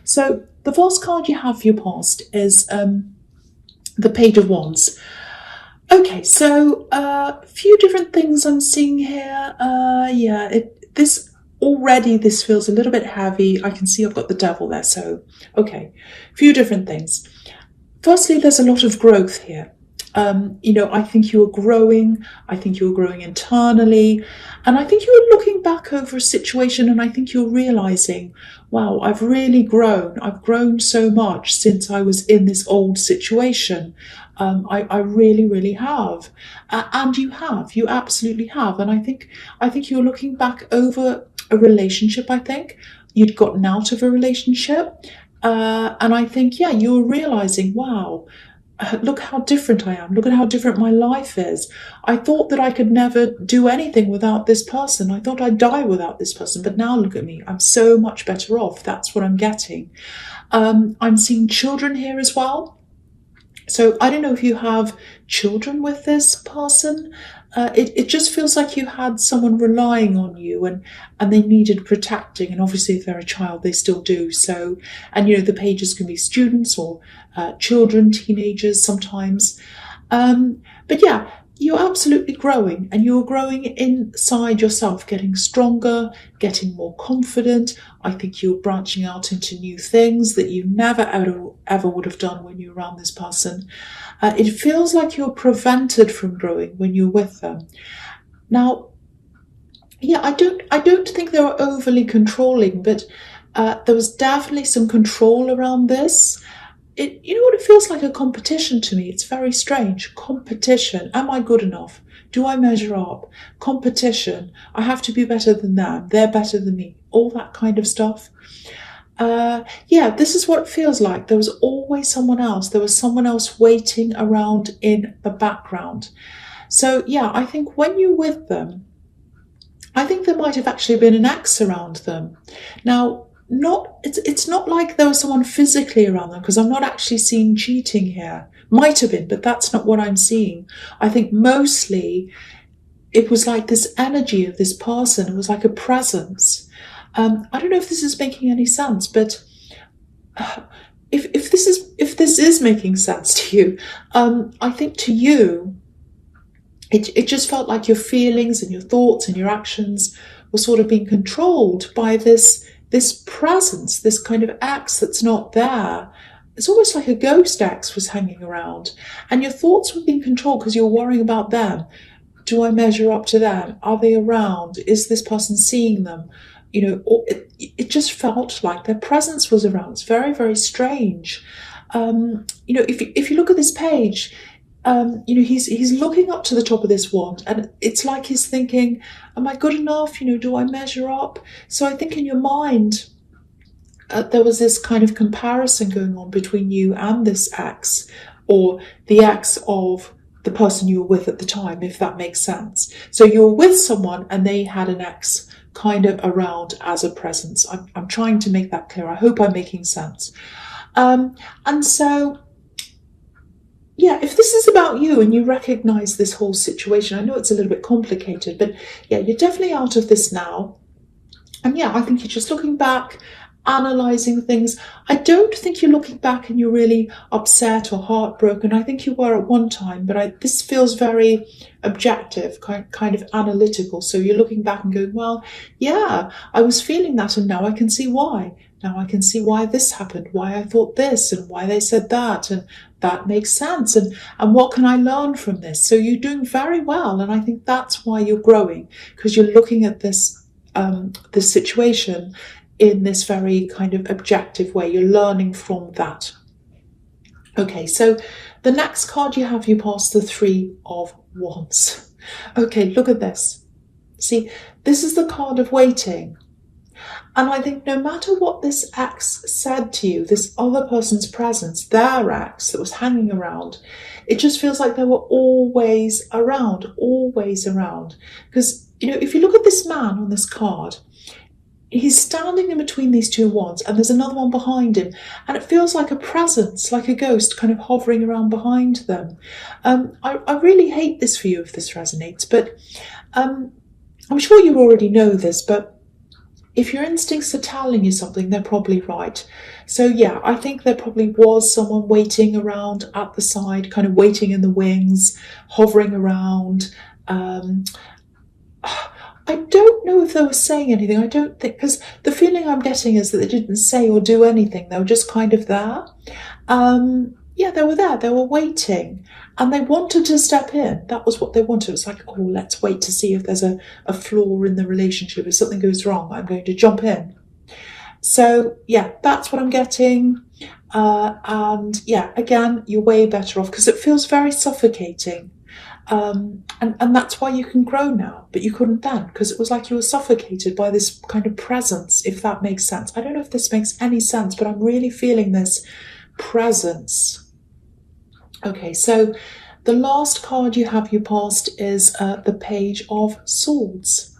So the first card you have for your past is the Page of Wands. Okay, so a few different things I'm seeing here. This feels a little bit heavy. I can see I've got the Devil there, so okay, a few different things. Firstly, there's a lot of growth here. I think you're growing. I think you're growing internally. And I think you're looking back over a situation and I think you're realizing, wow, I've really grown. I've grown so much since I was in this old situation. I really, really have. And you absolutely have. And I think you're looking back over a relationship, I think. You'd gotten out of a relationship. And I think, you're realizing, wow, look how different I am. Look at how different my life is. I thought that I could never do anything without this person. I thought I'd die without this person. But now look at me. I'm so much better off. That's what I'm getting. I'm seeing children here as well. So I don't know if you have children with this person. It just feels like you had someone relying on you and they needed protecting. And obviously if they're a child, they still do. So, and the pages can be students or children, teenagers sometimes. But yeah, you're absolutely growing and you're growing inside yourself, getting stronger, getting more confident. I think you're branching out into new things that you never ever would have done when you're around this person. It feels like you're prevented from growing when you're with them. Now, I don't think they were overly controlling, but there was definitely some control around this. It feels like a competition to me. It's very strange. Competition. Am I good enough? Do I measure up? Competition. I have to be better than them. They're better than me. All that kind of stuff. This is what it feels like. There was always someone else. There was someone else waiting around in the background. So I think when you're with them, I think there might have actually been an ex around them. Now, it's not like there was someone physically around them, because I'm not actually seeing cheating here. Might have been, but that's not what I'm seeing. I think mostly it was like this energy of this person. It was like a presence. I don't know if this is making any sense, but if this is making sense to you, I think to you, it just felt like your feelings and your thoughts and your actions were sort of being controlled by this presence, this kind of ex that's not there. It's almost like a ghost ex was hanging around, and your thoughts were being controlled because you're worrying about them. Do I measure up to them? Are they around? Is this person seeing them? It just felt like their presence was around. It's very, very strange. If you look at this page, he's looking up to the top of this wand, and it's like he's thinking, am I good enough? Do I measure up? So I think in your mind, there was this kind of comparison going on between you and this ex, or the ex of the person you were with at the time, if that makes sense. So you were with someone and they had an ex kind of around as a presence. I'm trying to make that clear. I hope I'm making sense. And so, if this is about you and you recognize this whole situation, I know it's a little bit complicated, but you're definitely out of this now. And I think you're just looking back, analysing things. I don't think you're looking back and you're really upset or heartbroken. I think you were at one time, but this feels very objective, kind of analytical. So you're looking back and going, well, I was feeling that and now I can see why. Now I can see why this happened, why I thought this and why they said that, and that makes sense. And what can I learn from this? So you're doing very well. And I think that's why you're growing, because you're looking at this situation in this very kind of objective way. You're learning from that. Okay, so the next card you have, you pass the Three of Wands. Okay, look at this. See, this is the card of waiting. And I think no matter what this ex said to you, this other person's presence, their ex that was hanging around, it just feels like they were always around. Because, if you look at this man on this card, he's standing in between these two wands and there's another one behind him. And it feels like a presence, like a ghost kind of hovering around behind them. I really hate this for you if this resonates, but I'm sure you already know this, but if your instincts are telling you something, they're probably right. So yeah, I think there probably was someone waiting around at the side, kind of waiting in the wings, hovering around. I don't know if they were saying anything. I don't think, because the feeling I'm getting is that they didn't say or do anything. They were just kind of there. Yeah, they were there. They were waiting, and they wanted to step in. That was what they wanted. It was like, oh, let's wait to see if there's a flaw in the relationship. If something goes wrong, I'm going to jump in. So yeah, that's what I'm getting. And yeah, again, you're way better off because it feels very suffocating. And that's why you can grow now, but you couldn't then because it was like you were suffocated by this kind of presence, if that makes sense. I don't know if this makes any sense, but I'm really feeling this presence. Okay, so the last card you have, your past, is the Page of Swords.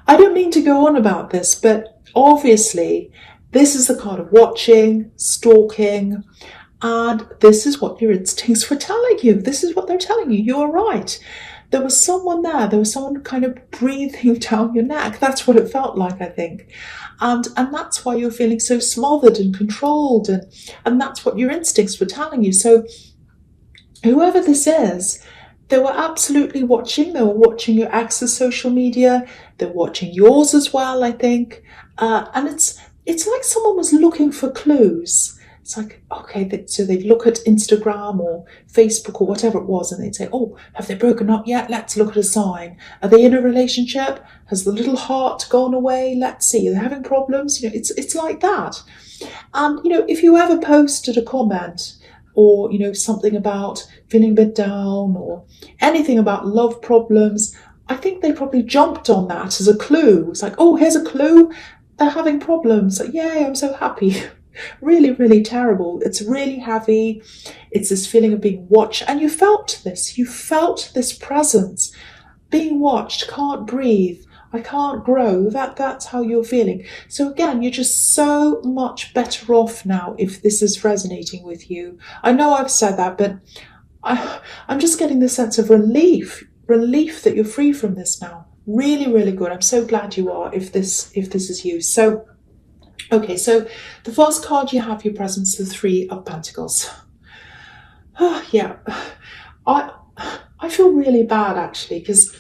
I don't mean to go on about this, but obviously this is the card of watching, stalking, and this is what your instincts were telling you. This is what they're telling you. You are right. There was someone there. There was someone kind of breathing down your neck. That's what it felt like, I think. And that's why you're feeling so smothered and controlled. And that's what your instincts were telling you. So whoever this is, they were absolutely watching. They were watching your ex's social media. They're watching yours as well, I think. And it's like someone was looking for clues. It's like, okay, so they'd look at Instagram or Facebook or whatever it was, and they'd say, oh, have they broken up yet? Let's look at a sign. Are they in a relationship? Has the little heart gone away? Let's see. Are they having problems? You know, it's like that. And, you know, if you ever posted a comment or, you know, something about feeling a bit down or anything about love problems, I think they probably jumped on that as a clue. It's like, oh, here's a clue. They're having problems. Like, yay, I'm so happy. Really, really terrible. It's really heavy. It's this feeling of being watched. And you felt this. You felt this presence. Being watched. Can't breathe. I can't grow. That's how you're feeling. So again, you're just so much better off now if this is resonating with you. I know I've said that, but I'm just getting the sense of relief that you're free from this now. Really, really good. I'm so glad you are if this is you. So okay, so the first card you have, your presence, the Three of Pentacles. Oh, yeah, I feel really bad actually because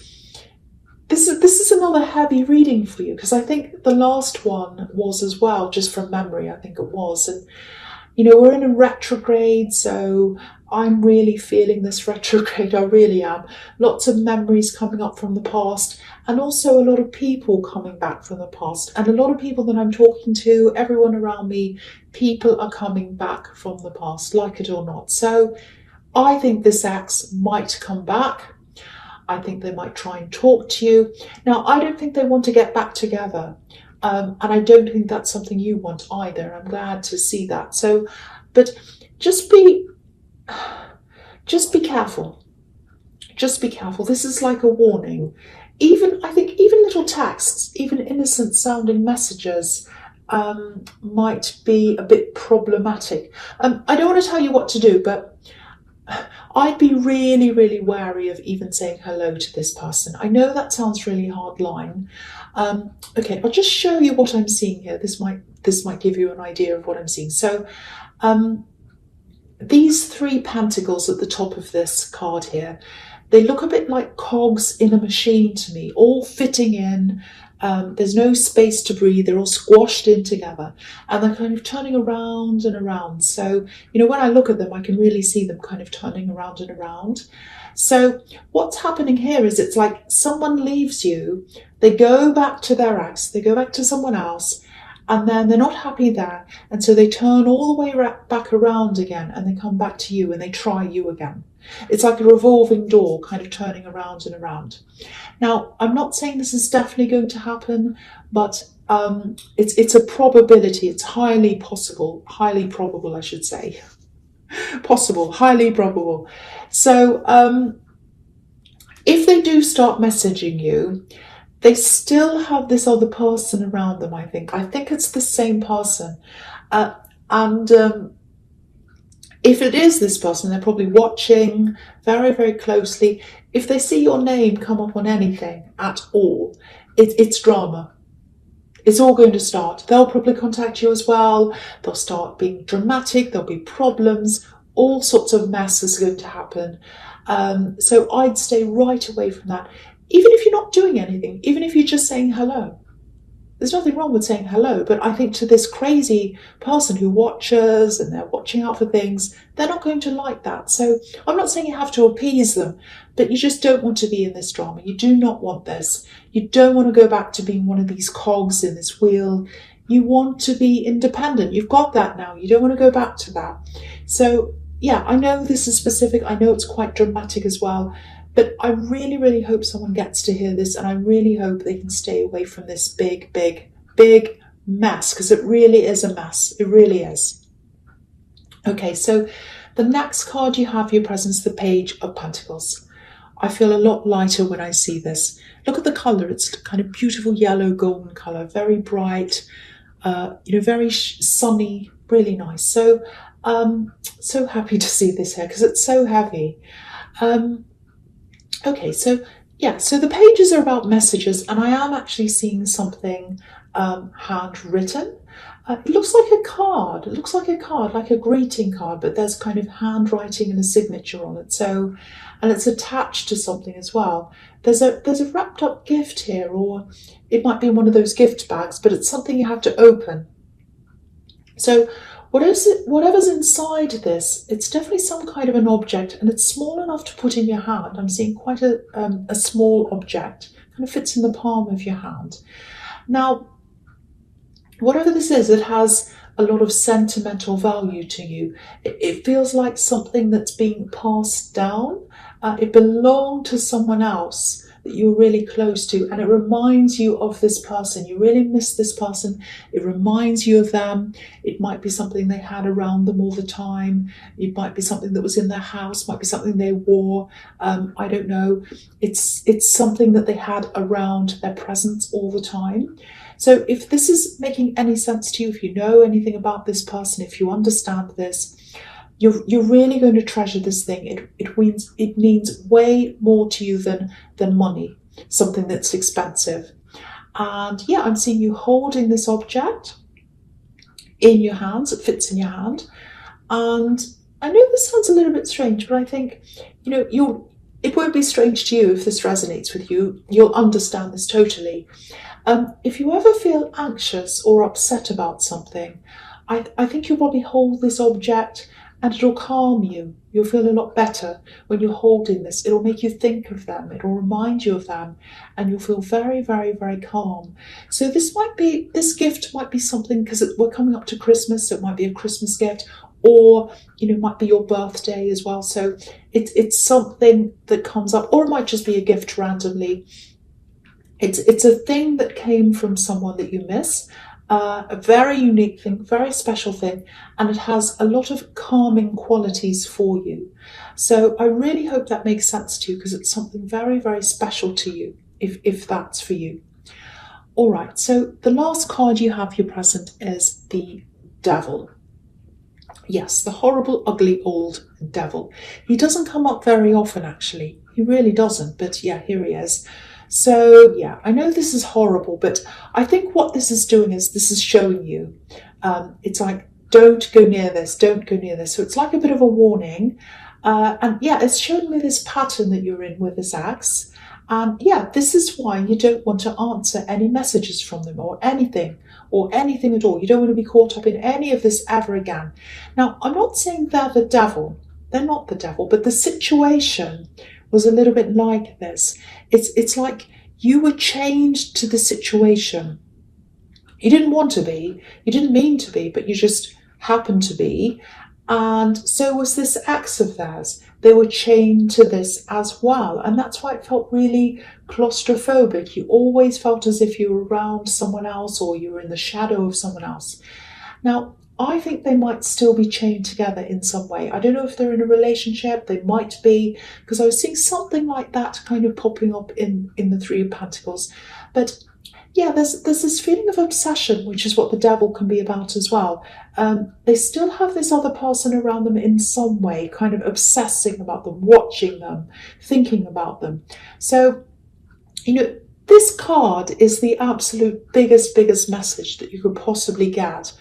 this is another heavy reading for you because I think the last one was as well, just from memory, I think it was. And you know, we're in a retrograde, so I'm really feeling this retrograde. I really am. Lots of memories coming up from the past, and also a lot of people coming back from the past. And a lot of people that I'm talking to, everyone around me, people are coming back from the past, like it or not. So I think this ex might come back. I think they might try and talk to you. Now, I don't think they want to get back together. And I don't think that's something you want either. I'm glad to see that. So, but just be careful. Just be careful. This is like a warning. I think even little texts, even innocent sounding messages might be a bit problematic. I don't want to tell you what to do, but I'd be really, really wary of even saying hello to this person. I know that sounds really hard line. Okay, I'll just show you what I'm seeing here. This might give you an idea of what I'm seeing. So these three pentacles at the top of this card here, they look a bit like cogs in a machine to me, all fitting in. There's no space to breathe. They're all squashed in together and they're kind of turning around and around. So, you know, when I look at them, I can really see them kind of turning around and around. So what's happening here is it's like someone leaves you, they go back to their ex, they go back to someone else, and then they're not happy there. And so they turn all the way back around again and they come back to you and they try you again. It's like a revolving door kind of turning around and around. Now, I'm not saying this is definitely going to happen, but it's a probability. It's highly probable, I should say. Possible, highly probable. So if they do start messaging you, they still have this other person around them, I think. I think it's the same person. And If it is this person, they're probably watching very, very closely. If they see your name come up on anything at all, it's drama. It's all going to start. They'll probably contact you as well. They'll start being dramatic. There'll be problems. All sorts of mess is going to happen. So I'd stay right away from that. Even if you're not doing anything, even if you're just saying hello. There's nothing wrong with saying hello, but I think to this crazy person who watches and they're watching out for things, they're not going to like that. So I'm not saying you have to appease them, but you just don't want to be in this drama. You do not want this. You don't want to go back to being one of these cogs in this wheel. You want to be independent. You've got that now. You don't want to go back to that. So yeah, I know this is specific. I know it's quite dramatic as well. But I really, really hope someone gets to hear this, and I really hope they can stay away from this big, big, big mess, because it really is a mess. It really is. Okay, so the next card you have for your presence, the Page of Pentacles. I feel a lot lighter when I see this. Look at the colour. It's kind of beautiful yellow golden colour, very bright, very sunny, really nice. So, so happy to see this here because it's so heavy. Okay, so yeah, so the pages are about messages, and I am actually seeing something handwritten. It looks like a card. It looks like a card, like a greeting card, but there's kind of handwriting and a signature on it. So, and it's attached to something as well. There's a wrapped up gift here, or it might be one of those gift bags, but it's something you have to open. So whatever's inside this, it's definitely some kind of an object, and it's small enough to put in your hand. I'm seeing quite a small object, kind of fits in the palm of your hand. Now, whatever this is, it has a lot of sentimental value to you. It feels like something that's being passed down. It belonged to someone else that you're really close to, and it reminds you of this person. You really miss this person. It reminds you of them. It might be something they had around them all the time. It might be something that was in their house, might be something they wore. I don't know. It's something that they had around their presence all the time. So if this is making any sense to you, if you know anything about this person, if you understand this, you're really going to treasure this thing. It means way more to you than money, something that's expensive. And yeah, I'm seeing you holding this object in your hands. It fits in your hand. And I know this sounds a little bit strange, but I think, it won't be strange to you if this resonates with you. You'll understand this totally. If you ever feel anxious or upset about something, I think you'll probably hold this object and it'll calm you. You'll feel a lot better when you're holding this. It'll make you think of them. It'll remind you of them, and you'll feel very, very, very calm. So this gift might be something, because we're coming up to Christmas, so it might be a Christmas gift, or it might be your birthday as well. So it's something that comes up, or it might just be a gift randomly. It's a thing that came from someone that you miss. A very unique thing, very special thing, and it has a lot of calming qualities for you. So I really hope that makes sense to you, because it's something very, very special to you, if that's for you. All right, so the last card you have your present is the Devil. Yes, the horrible, ugly old devil. He doesn't come up very often, actually. He really doesn't, but yeah, here he is. So yeah, I know this is horrible, but I think what this is doing is this is showing you, it's like, don't go near this, don't go near this. So it's like a bit of a warning. And yeah, it's showing me this pattern that you're in with this ex. And yeah, this is why you don't want to answer any messages from them or anything at all. You don't want to be caught up in any of this ever again. Now, I'm not saying they're the devil. They're not the devil, but the situation was a little bit like this. It's like you were chained to the situation. You didn't want to be, you didn't mean to be, but you just happened to be. And so was this ex of theirs. They were chained to this as well. And that's why it felt really claustrophobic. You always felt as if you were around someone else, or you were in the shadow of someone else. Now, I think they might still be chained together in some way. I don't know if they're in a relationship. They might be, because I was seeing something like that kind of popping up in the Three of Pentacles. But yeah, there's this feeling of obsession, which is what the devil can be about as well. They still have this other person around them in some way, kind of obsessing about them, watching them, thinking about them. So, this card is the absolute biggest message that you could possibly get,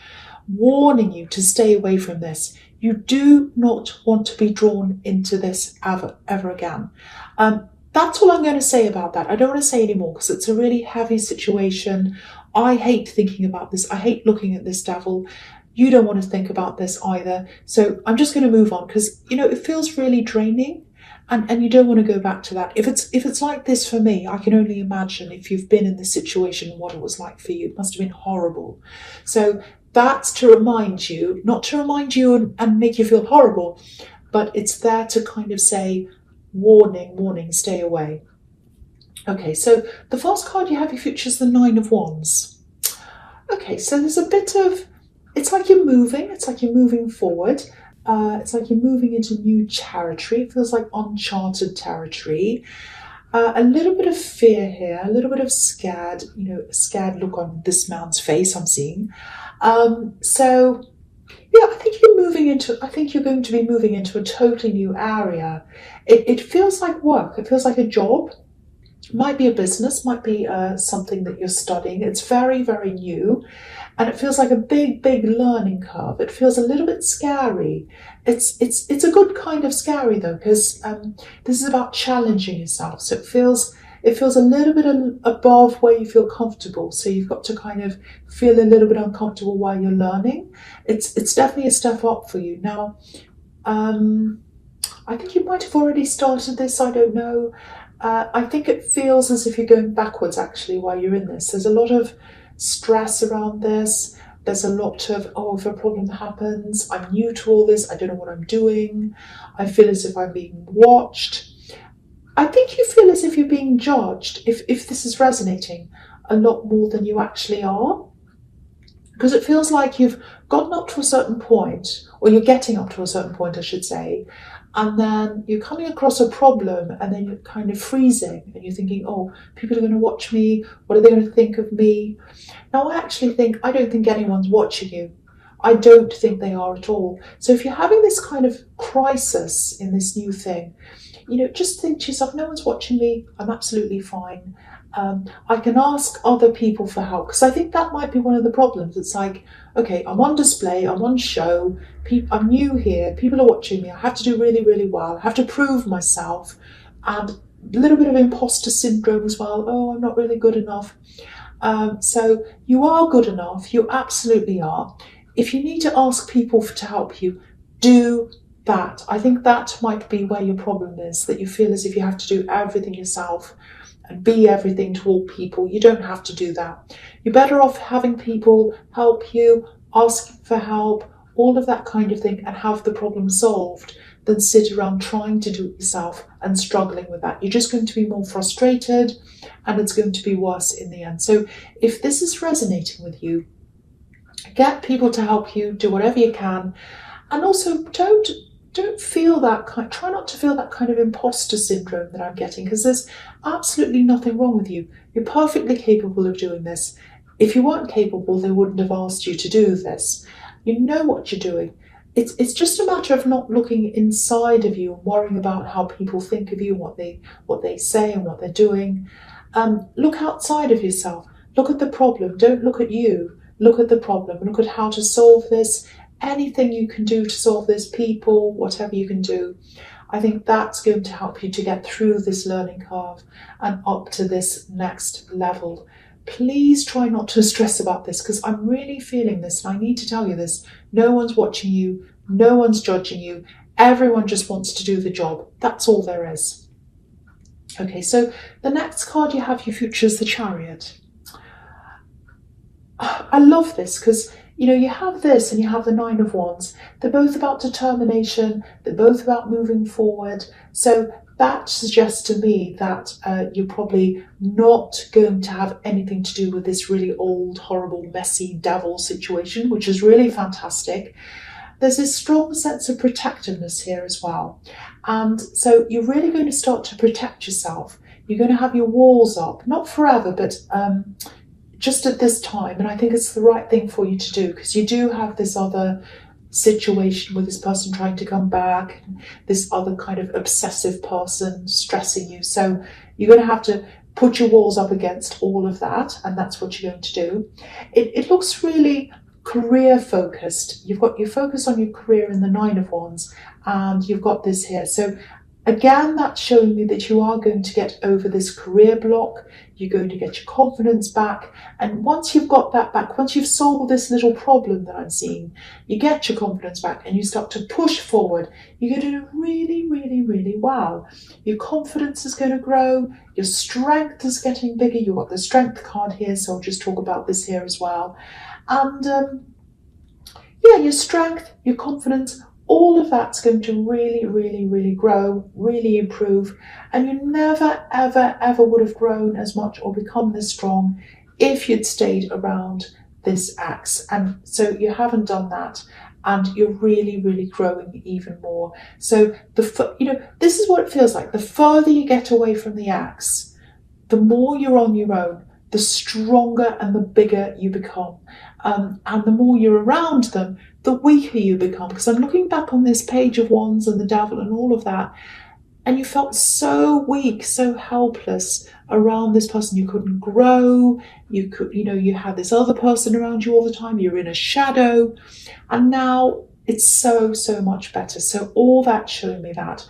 warning you to stay away from this. You do not want to be drawn into this ever again. That's all I'm going to say about that. I don't want to say any more because it's a really heavy situation. I hate thinking about this. I hate looking at this devil. You don't want to think about this either. So I'm just going to move on because, it feels really draining. And you don't want to go back to that. If it's like this for me, I can only imagine if you've been in this situation and what it was like for you. It must have been horrible. So that's to remind you, not to remind you and make you feel horrible, but it's there to kind of say, warning, stay away. Okay, so the first card you have your future is the Nine of Wands. Okay, so there's a bit of, it's like you're moving forward. It's like you're moving into new territory. It feels like uncharted territory. A little bit of fear here, a little bit of scared, a scared look on this man's face I'm seeing. So yeah, I think you're going to be moving into a totally new area. It feels like work. It feels like a job. Might be a business, might be something that you're studying. It's very, very new. And it feels like a big learning curve. It feels a little bit scary. It's a good kind of scary though, because this is about challenging yourself. So it feels a little bit above where you feel comfortable. So you've got to kind of feel a little bit uncomfortable while you're learning. It's definitely a step up for you. Now, I think you might have already started this. I don't know. I think it feels as if you're going backwards actually while you're in this. There's a lot of stress around this. There's a lot of, if a problem happens, I'm new to all this, I don't know what I'm doing. I feel as if I'm being watched. I think you feel as if you're being judged, if this is resonating, a lot more than you actually are. Because it feels like you've gotten up to a certain point, or you're getting up to a certain point, I should say, and then you're coming across a problem and then you're kind of freezing and you're thinking, people are going to watch me. What are they going to think of me? Now, I don't think anyone's watching you. I don't think they are at all. So if you're having this kind of crisis in this new thing, just think to yourself, no one's watching me. I'm absolutely fine. I can ask other people for help, because I think that might be one of the problems. It's like, okay, I'm on display, I'm on show, I'm new here, people are watching me, I have to do really, really well, I have to prove myself, and a little bit of imposter syndrome as well. I'm not really good enough. So you are good enough, you absolutely are. If you need to ask people to help you, do that. I think that might be where your problem is, that you feel as if you have to do everything yourself and be everything to all people. You don't have to do that. You're better off having people help you, ask for help, all of that kind of thing, and have the problem solved, than sit around trying to do it yourself and struggling with that. You're just going to be more frustrated and it's going to be worse in the end. So if this is resonating with you, get people to help you, do whatever you can, and also don't feel that try not to feel that kind of imposter syndrome that I'm getting, because there's absolutely nothing wrong with you. You're perfectly capable of doing this. If you weren't capable, they wouldn't have asked you to do this. You know what you're doing. It's just a matter of not looking inside of you and worrying about how people think of you, what they say and what they're doing. Look outside of yourself. Look at the problem. Don't look at you. Look at the problem. Look at how to solve this. Anything you can do to solve this, people, whatever you can do. I think that's going to help you to get through this learning curve and up to this next level. Please try not to stress about this, because I'm really feeling this and I need to tell you this. No one's watching you. No one's judging you. Everyone just wants to do the job. That's all there is. Okay, so the next card you have your future is the Chariot. I love this because, you have this and you have the Nine of Wands. They're both about determination. They're both about moving forward. So that suggests to me that you're probably not going to have anything to do with this really old, horrible, messy devil situation, which is really fantastic. There's this strong sense of protectiveness here as well. And so you're really going to start to protect yourself. You're going to have your walls up, not forever, but just at this time, and I think it's the right thing for you to do, because you do have this other situation with this person trying to come back, this other kind of obsessive person stressing you. So you're going to have to put your walls up against all of that, and that's what you're going to do. It looks really career focused. You've got your focus on your career in the Nine of Wands, and you've got this here. So again, that's showing me that you are going to get over this career block. You're going to get your confidence back. And once you've got that back, once you've solved this little problem that I'm seeing, you get your confidence back and you start to push forward. You're going to do really, really, really well. Your confidence is going to grow. Your strength is getting bigger. You've got the strength card here, so I'll just talk about this here as well. And yeah, your strength, your confidence, all of that's going to really, really, really grow, really improve. And you never, ever, ever would have grown as much or become this strong if you'd stayed around this axe. And so you haven't done that. And you're really, really growing even more. So, this is what it feels like. The further you get away from the axe, the more you're on your own, the stronger and the bigger you become. And the more you're around them, the weaker you become. Because I'm looking back on this Page of Wands and the Devil and all of that, and you felt so weak, so helpless around this person. You couldn't grow. You had this other person around you all the time. You're in a shadow. And now it's so, so much better. So all that's showing me that.